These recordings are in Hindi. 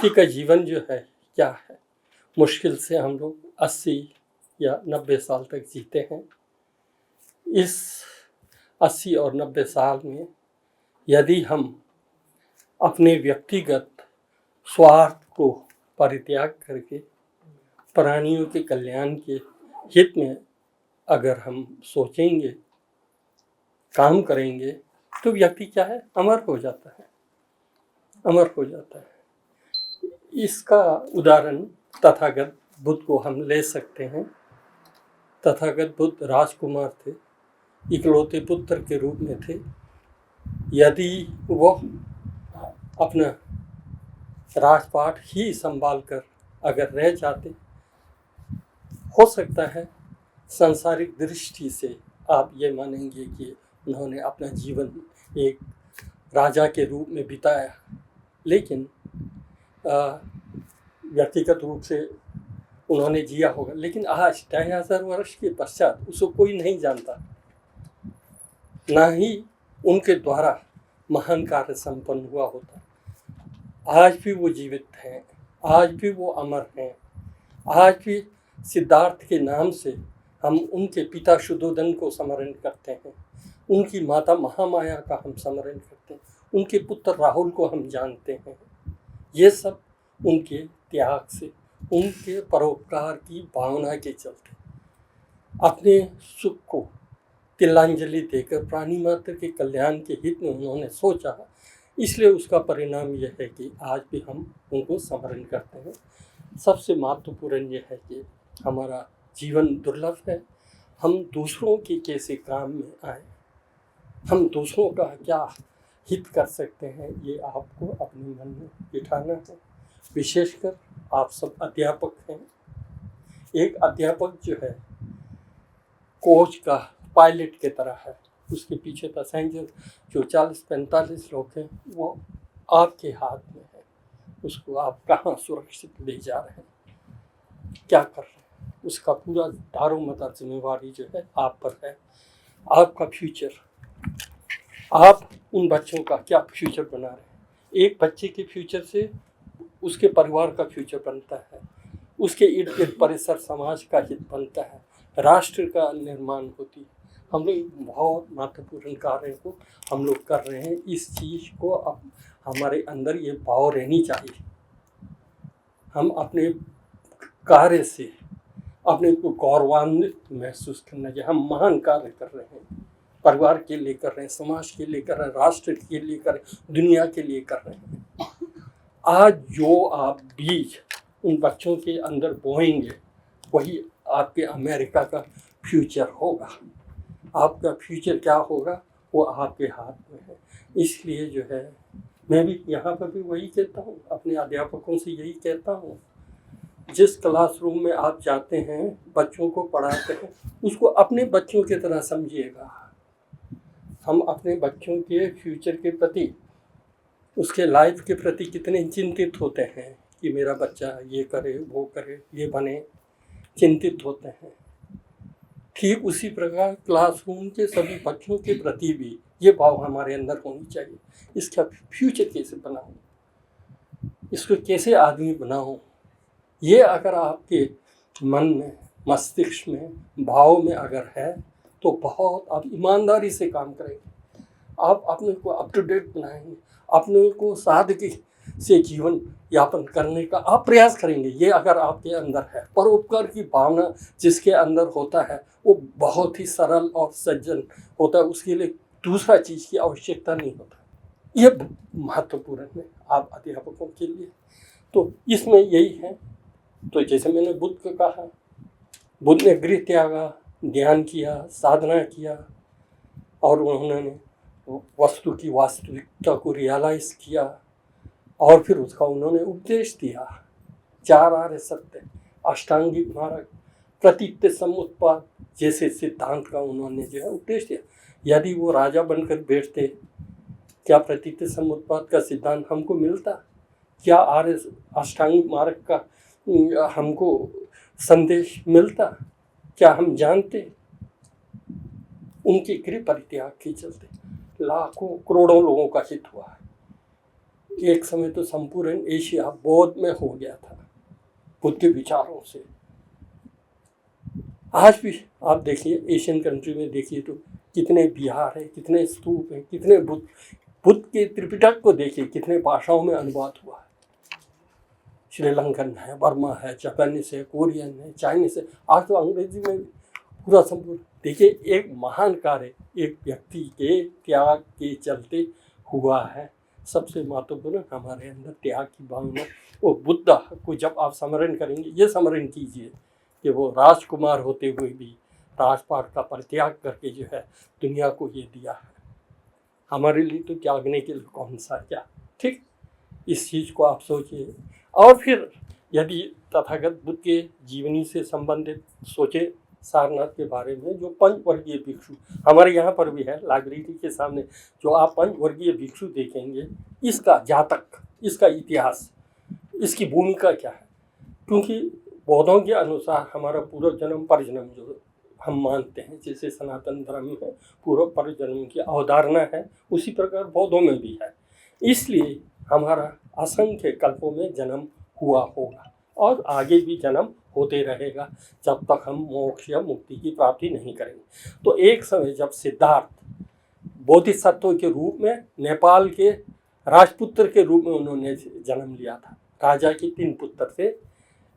व्यक्ति का जीवन जो है क्या है, मुश्किल से हम लोग 80 या 90 साल तक जीते हैं। इस 80 और 90 साल में यदि हम अपने व्यक्तिगत स्वार्थ को परित्याग करके प्राणियों के कल्याण के हित में अगर हम सोचेंगे, काम करेंगे, तो व्यक्ति क्या है, अमर हो जाता है, अमर हो जाता है। इसका उदाहरण तथागत बुद्ध को हम ले सकते हैं। तथागत बुद्ध राजकुमार थे, इकलौते पुत्र के रूप में थे। यदि वो अपना राजपाट ही संभाल कर अगर रह जाते, हो सकता है सांसारिक दृष्टि से आप ये मानेंगे कि उन्होंने अपना जीवन एक राजा के रूप में बिताया, लेकिन व्यक्तिगत रूप से उन्होंने जिया होगा। लेकिन आज 2500 वर्ष के पश्चात उसको कोई नहीं जानता, ना ही उनके द्वारा महान कार्य संपन्न हुआ होता। आज भी वो जीवित हैं, आज भी वो अमर हैं। आज भी सिद्धार्थ के नाम से हम उनके पिता शुद्धोधन को स्मरण करते हैं, उनकी माता महामाया का हम स्मरण करते हैं, उनके पुत्र राहुल को हम जानते हैं। ये सब उनके त्याग से, उनके परोपकार की भावना के चलते अपने सुख को तिलांजलि देकर प्राणी मात्र के कल्याण के हित में उन्होंने सोचा। इसलिए उसका परिणाम यह है कि आज भी हम उनको स्मरण करते हैं। सबसे महत्वपूर्ण यह है कि हमारा जीवन दुर्लभ है। हम दूसरों के कैसे काम में आए, हम दूसरों का क्या हित कर सकते हैं, ये आपको अपने मन में बिठाना है। विशेषकर आप सब अध्यापक हैं। एक अध्यापक जो है कोच का पायलट की तरह है, उसके पीछे पैसेंजर जो 40-45 लोग हैं वो आपके हाथ में है। उसको आप कहाँ सुरक्षित ले जा रहे हैं, क्या कर रहे हैं, उसका पूरा दारोमदार जिम्मेवारी जो है आप पर है। आपका फ्यूचर, आप उन बच्चों का क्या फ्यूचर बना रहे हैं। एक बच्चे के फ्यूचर से उसके परिवार का फ्यूचर बनता है, उसके इर्द गिर्द परिसर समाज का हित बनता है, राष्ट्र का निर्माण होती है। हम लोग बहुत महत्वपूर्ण कार्य को हम लोग कर रहे हैं। इस चीज़ को अब हमारे अंदर ये भाव रहनी चाहिए। हम अपने कार्य से अपने को गौरवान्वित महसूस करना चाहिए। हम महान कार्य कर रहे हैं, परिवार के लिए कर रहे हैं, समाज के लिए कर रहे हैं, राष्ट्र के लिए कर रहे हैं, दुनिया के लिए कर रहे हैं। आज जो आप बीज उन बच्चों के अंदर बोएंगे वही आपके अमेरिका का फ्यूचर होगा। आपका फ्यूचर क्या होगा वो आपके हाथ में है। इसलिए जो है मैं भी यहाँ पर भी वही कहता हूँ, अपने अध्यापकों से यही कहता हूँ। जिस क्लासरूम में आप जाते हैं, बच्चों को पढ़ाते हैं, उसको अपने बच्चों की तरह समझिएगा। हम अपने बच्चों के फ्यूचर के प्रति, उसके लाइफ के प्रति कितने चिंतित होते हैं कि मेरा बच्चा ये करे, वो करे, ये बने, चिंतित होते हैं। ठीक उसी प्रकार क्लासरूम के सभी बच्चों के प्रति भी ये भाव हमारे अंदर होनी चाहिए। इसका फ्यूचर कैसे बनाऊं, इसको कैसे आदमी बनाऊं, ये अगर आपके मन में, मस्तिष्क में, भाव में अगर है तो बहुत आप ईमानदारी से काम करेंगे। आप अपने को अप टू डेट बनाएंगे, अपने को सादगी से जीवन यापन करने का आप प्रयास करेंगे। ये अगर आपके अंदर है, परोपकार की भावना जिसके अंदर होता है वो बहुत ही सरल और सज्जन होता है। उसके लिए दूसरा चीज़ की आवश्यकता नहीं होता। ये महत्वपूर्ण है आप अध्यापकों के लिए। तो इसमें यही है। तो जैसे मैंने बुद्ध को कहा, बुद्ध ने गृह त्यागा, ध्यान किया, साधना किया और उन्होंने वस्तु की वास्तविकता को रियलाइज किया और फिर उसका उन्होंने उपदेश दिया। 4 आर्य सत्य, अष्टांगिक मार्ग, प्रतीत्य समुत्पाद जैसे सिद्धांत का उन्होंने जो है उपदेश दिया। यदि वो राजा बनकर बैठते, क्या प्रतीत्य समुत्पाद का सिद्धांत हमको मिलता? क्या आर्य अष्टांगिक मार्ग का हमको संदेश मिलता? क्या हम जानते? उनके गृह परित्याग के चलते लाखों करोड़ों लोगों का हित हुआ है। एक समय तो संपूर्ण एशिया बौद्ध में हो गया था बुद्ध के विचारों से। आज भी आप देखिए एशियन कंट्री में देखिए तो कितने विहार है, कितने स्तूप हैं, कितने बुद्ध के त्रिपिटक को देखिए कितने भाषाओं में अनुवाद हुआ है। श्रीलंकन है, बर्मा है, जापानीज है, कोरियन है, चाइनीज है, आज तो अंग्रेजी में पूरा संपूर्ण। देखिए एक महान कार्य एक व्यक्ति के त्याग के चलते हुआ है। सबसे महत्वपूर्ण हमारे अंदर त्याग की भावना। वो बुद्ध को जब आप स्मरण करेंगे, ये स्मरण कीजिए कि वो राजकुमार होते हुए भी राजपाट का परित्याग करके जो है दुनिया को ये दिया है। हमारे लिए तो त्यागने के लिए कौन सा क्या, ठीक, इस चीज़ को आप सोचिए। और फिर यदि तथागत बुद्ध के जीवनी से संबंधित सोचे सारनाथ के बारे में, जो पंचवर्गीय भिक्षु हमारे यहाँ पर भी है लाइब्रेरी के सामने, जो आप पंचवर्गीय भिक्षु देखेंगे, इसका जातक, इसका इतिहास, इसकी भूमिका क्या है। क्योंकि बौद्धों के अनुसार हमारा पूर्व जन्म पर जन्म जो हम मानते हैं, जैसे सनातन धर्म में पूर्व पर जन्म की अवधारणा है, उसी प्रकार बौद्धों में भी है। इसलिए हमारा असंख्य कल्पों में जन्म हुआ होगा और आगे भी जन्म होते रहेगा जब तक हम मोक्ष या मुक्ति की प्राप्ति नहीं करेंगे। तो एक समय जब सिद्धार्थ बोधिसत्व के रूप में नेपाल के राजपुत्र के रूप में उन्होंने जन्म लिया था। राजा के 3 पुत्र थे,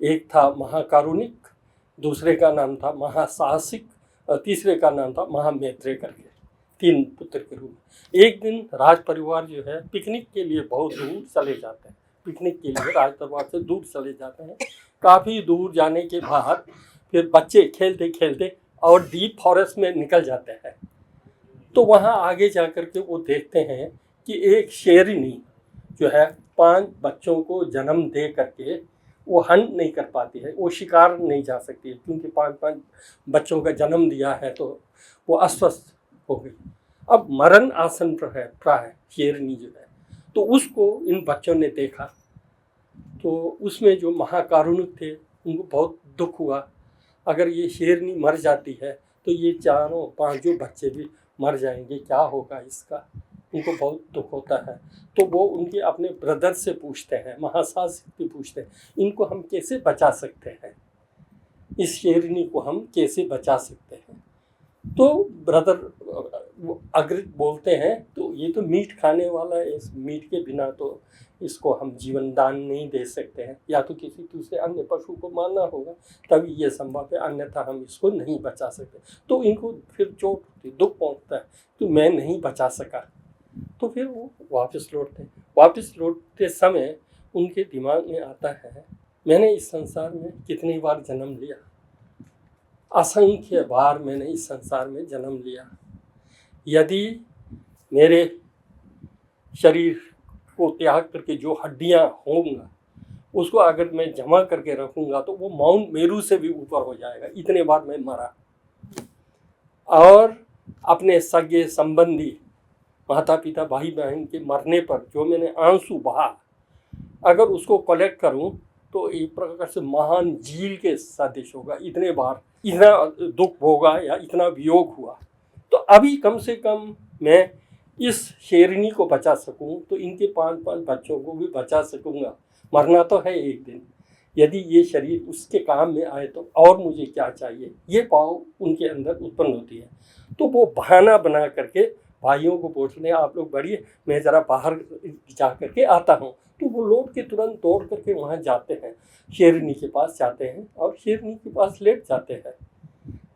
एक था महाकारुणिक, दूसरे का नाम था महासाहसिक और तीसरे का नाम था महामैत्रेय करके, 3 पुत्र के रूप में। एक दिन राज परिवार जो है पिकनिक के लिए बहुत दूर चले जाते हैं, पिकनिक के लिए राज परिवार से दूर चले जाते हैं। काफ़ी दूर जाने के बाद फिर बच्चे खेलते खेलते और डीप फॉरेस्ट में निकल जाते हैं। तो वहाँ आगे जा कर के वो देखते हैं कि एक शेरनी जो है 5 बच्चों को जन्म दे करके वो हंट नहीं कर पाती है, वो शिकार नहीं जा सकती है, क्योंकि 5 बच्चों का जन्म दिया है तो वो अस्वस्थ हो गई। अब मरण आसन पर है प्राय शेरनी जो है। तो उसको इन बच्चों ने देखा, तो उसमें जो महाकारुणिक थे उनको बहुत दुख हुआ, अगर ये शेरनी मर जाती है तो ये 4-5 बच्चे भी मर जाएंगे, क्या होगा इसका, उनको बहुत दुख होता है। तो वो उनके अपने ब्रदर से पूछते हैं, महासाहसिक से पूछते हैं, इनको हम कैसे बचा सकते हैं, इस शेरनी को हम कैसे बचा सकते हैं। तो ब्रदर अग्रित बोलते हैं, तो ये तो मीट खाने वाला है, इस मीट के बिना तो इसको हम जीवन दान नहीं दे सकते हैं, या तो किसी दूसरे अन्य पशु को मारना होगा तभी ये संभव है, अन्यथा हम इसको नहीं बचा सकते। तो इनको फिर चोट होती, दुख पहुंचता है, तो मैं नहीं बचा सका। तो फिर वो वापस लौटते समय उनके दिमाग में आता है, मैंने इस संसार में कितनी बार जन्म लिया, असंख्य बार मैंने इस संसार में जन्म लिया। यदि मेरे शरीर को त्याग करके जो हड्डियां होंगा उसको अगर मैं जमा करके रखूंगा तो वो माउंट मेरू से भी ऊपर हो जाएगा, इतने बार मैं मरा। और अपने सगे संबंधी माता पिता भाई बहन के मरने पर जो मैंने आंसू बहा, अगर उसको कलेक्ट करूं तो एक प्रकार से महान झील के सदृश होगा, इतने बार इतना दुख होगा या इतना वियोग हुआ। तो अभी कम से कम मैं इस शेरनी को बचा सकूं तो इनके 5 बच्चों को भी बचा सकूंगा, मरना तो है एक दिन, यदि ये शरीर उसके काम में आए तो और मुझे क्या चाहिए, ये भाव उनके अंदर उत्पन्न होती है। तो वो बहाना बना करके भाइयों को बोलते हैं, आप लोग बढ़िए, मैं ज़रा बाहर जा करके आता हूँ। तो वो लौट के तुरंत दौड़ करके वहाँ जाते हैं, शेरनी के पास जाते हैं और शेरनी के पास लेट जाते हैं।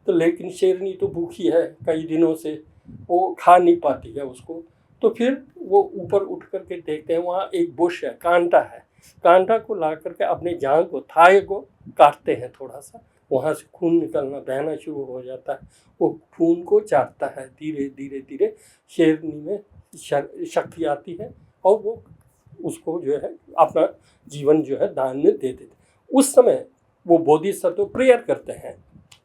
तो लेकिन शेरनी तो भूखी है, कई दिनों से वो खा नहीं पाती है उसको। तो फिर वो ऊपर उठ करके देखते हैं, वहाँ एक बुश है, कांटा है, कांटा को ला करके अपने जांघ को, थाई को काटते हैं थोड़ा सा, वहाँ से खून निकलना बहना शुरू हो जाता है। वो खून को चाटता है, धीरे धीरे धीरे शेरनी में शक्ति आती है और वो उसको जो है अपना जीवन जो है दान में दे देते। उस समय वो बोधिसत्व प्रेयर करते हैं,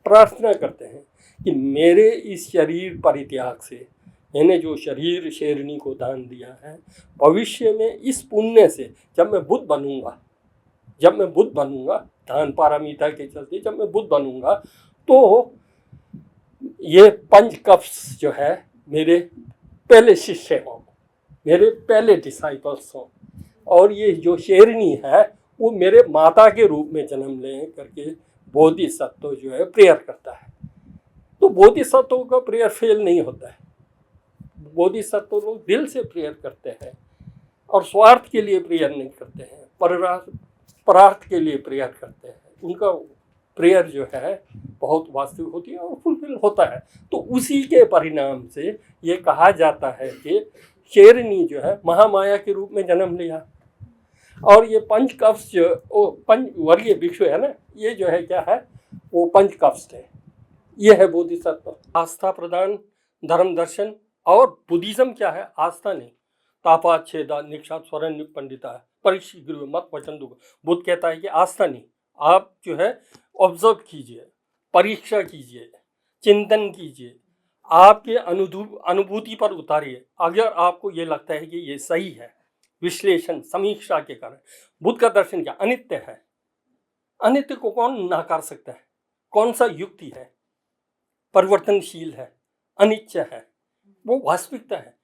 प्रार्थना करते हैं कि मेरे इस शरीर परित्याग से, मैंने जो शरीर शेरनी को दान दिया है, भविष्य में इस पुण्य से जब मैं बुद्ध बनूंगा दान पारमिता के चलते जब मैं बुद्ध बनूंगा तो ये 5 कप्स जो है मेरे पहले शिष्य हों, मेरे पहले डिसाइपल्स हों। और ये जो शेरनी है वो मेरे माता के रूप में जन्म ले करके बोधिसत्व जो है प्रेयर करता है। तो बोधिसत्वों का प्रेयर फेल नहीं होता है। बोधिसत्व लोग दिल से प्रेयर करते हैं और स्वार्थ के लिए प्रेयर नहीं करते हैं, परार्थ के लिए प्रेयर करते हैं। उनका प्रेयर जो है बहुत वास्तविक होती है और फुलफिल होता है। तो उसी के परिणाम से ये कहा जाता है कि शेरनी जो है महामाया के रूप में जन्म लिया। और ये पंचकव्स जो वो पंचवर्गीय भिक्षु है ना, ये जो है क्या है, वो पंचकव्स है। ये है बोधिसत्व। आस्था प्रदान, धर्म दर्शन। और बुद्धिज्म क्या है? आस्था नहीं, तापाच्छेदा निक्षात स्वरण पंडिता है, परीक्षित गुरु मत वचन दुख। बुद्ध कहता है कि आस्था नहीं, आप जो है ऑब्जर्व कीजिए, परीक्षा कीजिए, चिंतन कीजिए, आपके अनुभूति पर उतारिए। अगर आपको ये लगता है कि ये सही है, विश्लेषण समीक्षा के कारण। बुद्ध का दर्शन क्या? अनित्य है। अनित्य को कौन नकार सकता है? कौन सा युक्ति है? परिवर्तनशील है, अनित्य है, वो वास्तविकता है।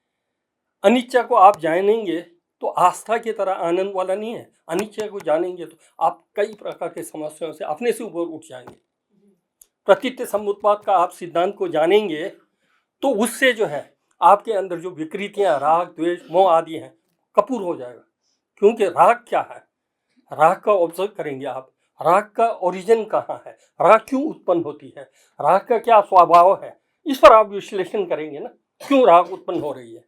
अनित्य को आप जानेंगे तो आस्था की तरह आनंद वाला नहीं है। अनित्य को जानेंगे तो आप कई प्रकार के समस्याओं से अपने से ऊपर उठ जाएंगे। प्रतीत्य समुत्पाद का आप सिद्धांत को जानेंगे तो उससे जो है आपके अंदर जो विकृतियां, राग द्वेष मोह आदि हैं, कपूर हो जाएगा। क्योंकि राग क्या है? राग का ऑब्जर्व करेंगे आप, राग का ओरिजिन कहाँ है, राग क्यों उत्पन्न होती है, राग का क्या स्वभाव है, इस पर आप विश्लेषण करेंगे ना, क्यों राग उत्पन्न हो रही है।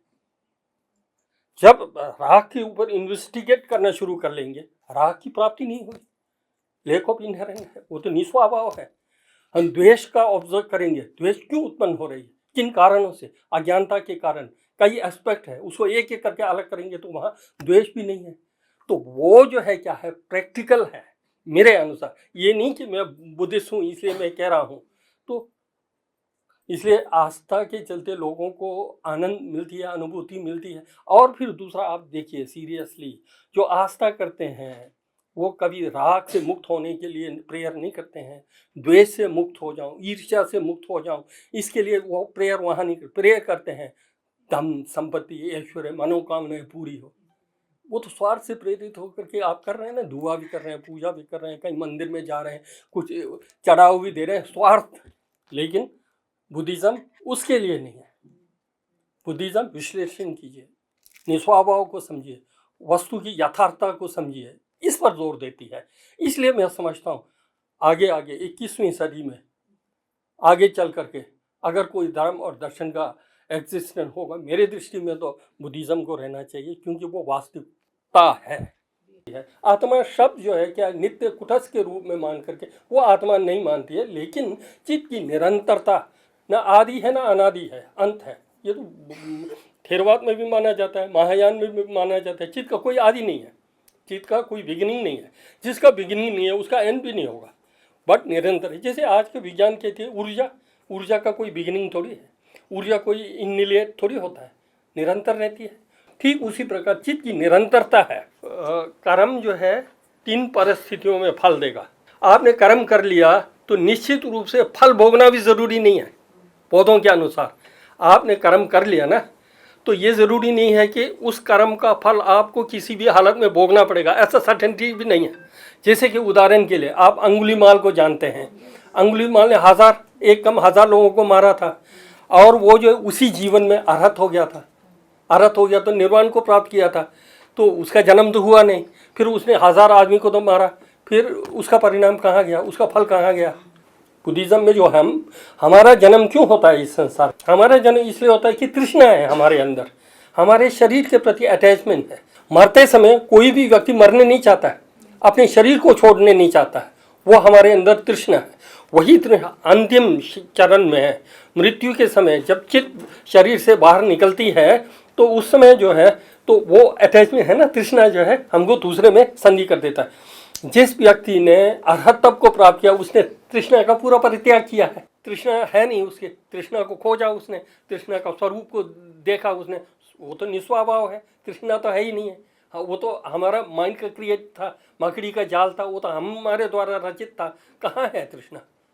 जब राग के ऊपर इन्वेस्टिगेट करना शुरू कर लेंगे, राग की प्राप्ति नहीं होगी, लेक ऑफ इनहेरेंस है, वो तो निस्वभाव है। हम द्वेष का ऑब्जर्व करेंगे, द्वेष क्यों उत्पन्न हो रही है, किन कारणों से, अज्ञानता के कारण। कई एस्पेक्ट है, उसको एक एक करके अलग करेंगे तो वहाँ द्वेष भी नहीं है। तो वो जो है क्या है, प्रैक्टिकल है मेरे अनुसार। ये नहीं कि मैं बुद्धिस्ट हूँ इसलिए मैं कह रहा हूँ। तो इसलिए आस्था के चलते लोगों को आनंद मिलती है, अनुभूति मिलती है। और फिर दूसरा आप देखिए सीरियसली, जो आस्था करते हैं वो कभी राग से मुक्त होने के लिए प्रेयर नहीं करते हैं, द्वेष से मुक्त हो जाऊं, ईर्ष्या से मुक्त हो जाऊं, इसके लिए वो प्रेयर वहाँ नहीं प्रेयर करते हैं धन संपत्ति ऐश्वर्य मनोकामनाएं पूरी हो। वो तो स्वार्थ से प्रेरित होकर के आप कर रहे हैं ना, दुआ भी कर रहे हैं, पूजा भी कर रहे हैं, कहीं मंदिर में जा रहे हैं, कुछ चढ़ाव भी दे रहे हैं, स्वार्थ। लेकिन बुद्धिज्म उसके लिए नहीं है। बुद्धिज्म विश्लेषण कीजिए, निस्वभाव को समझिए, वस्तु की यथार्थता को समझिए, इस पर जोर देती है। इसलिए मैं समझता हूँ आगे 21वीं सदी में आगे चल करके अगर कोई धर्म और दर्शन का एग्जिस्टेंस होगा, मेरे दृष्टि में तो बुद्धिज्म को रहना चाहिए, क्योंकि वो वास्तविकता है। आत्मा शब्द जो है क्या नित्य कुटस्थ के रूप में मान करके वो आत्मा नहीं मानती है, लेकिन चित्त की निरंतरता न आदि है ना अनादि है, अंत है। ये तो थेरवाद में भी माना जाता है, महायान में भी माना जाता है। चित्त का कोई आदि नहीं है, चित्त का कोई बिगिनिंग नहीं है। जिसका बिगिनिंग नहीं है उसका एंड भी नहीं होगा, बट निरंतर है। जैसे आज के विज्ञान कहते हैं ऊर्जा का कोई बिगिनिंग थोड़ी है, ऊर्जा कोई इनलेट थोड़ी होता है, निरंतर रहती है। ठीक उसी प्रकार चित्त की निरंतरता है। कर्म जो है 3 परिस्थितियों में फल देगा। आपने कर्म कर लिया तो निश्चित रूप से फल भोगना भी ज़रूरी नहीं है। पौधों के अनुसार आपने कर्म कर लिया ना, तो ये ज़रूरी नहीं है कि उस कर्म का फल आपको किसी भी हालत में भोगना पड़ेगा, ऐसा सर्टेनिटी भी नहीं है। जैसे कि उदाहरण के लिए आप अंगुलीमाल को जानते हैं। अंगुलीमाल ने 1000 लोगों को मारा था, और वो जो उसी जीवन में अर्हत हो गया तो निर्वाण को प्राप्त किया था। तो उसका जन्म तो हुआ नहीं, फिर उसने 1000 आदमी को तो मारा, फिर उसका परिणाम कहाँ गया, उसका फल कहाँ गया। बुद्धिज्म में जो हमारा जन्म क्यों होता है इस संसार, हमारा जन्म इसलिए होता है कि तृष्णा है हमारे अंदर, हमारे शरीर के प्रति अटैचमेंट है। मरते समय कोई भी व्यक्ति मरने नहीं चाहता है, अपने शरीर को छोड़ने नहीं चाहता है, वो हमारे अंदर तृष्णा है। वही अंतिम चरण में है, मृत्यु के समय जब चित्त शरीर से बाहर निकलती है तो उस समय जो है तो वो अटैचमेंट है ना, तृष्णा जो है हमको दूसरे में संधि कर देता है। जिस व्यक्ति ने अर्हतत्व को प्राप्त किया उसने तृष्णा का पूरा परित्याग किया है। तृष्णा है नहीं उसके, तृष्णा को खोजा उसने, तृष्णा का स्वरूप को देखा उसने, वो तो निस्वभाव है, तृष्णा तो है ही नहीं है। हाँ, वो तो हमारा माइंड का क्रिएट था, मकड़ी का जाल था, वो तो हमारे द्वारा रचित था। कहाँ है तृष्णा?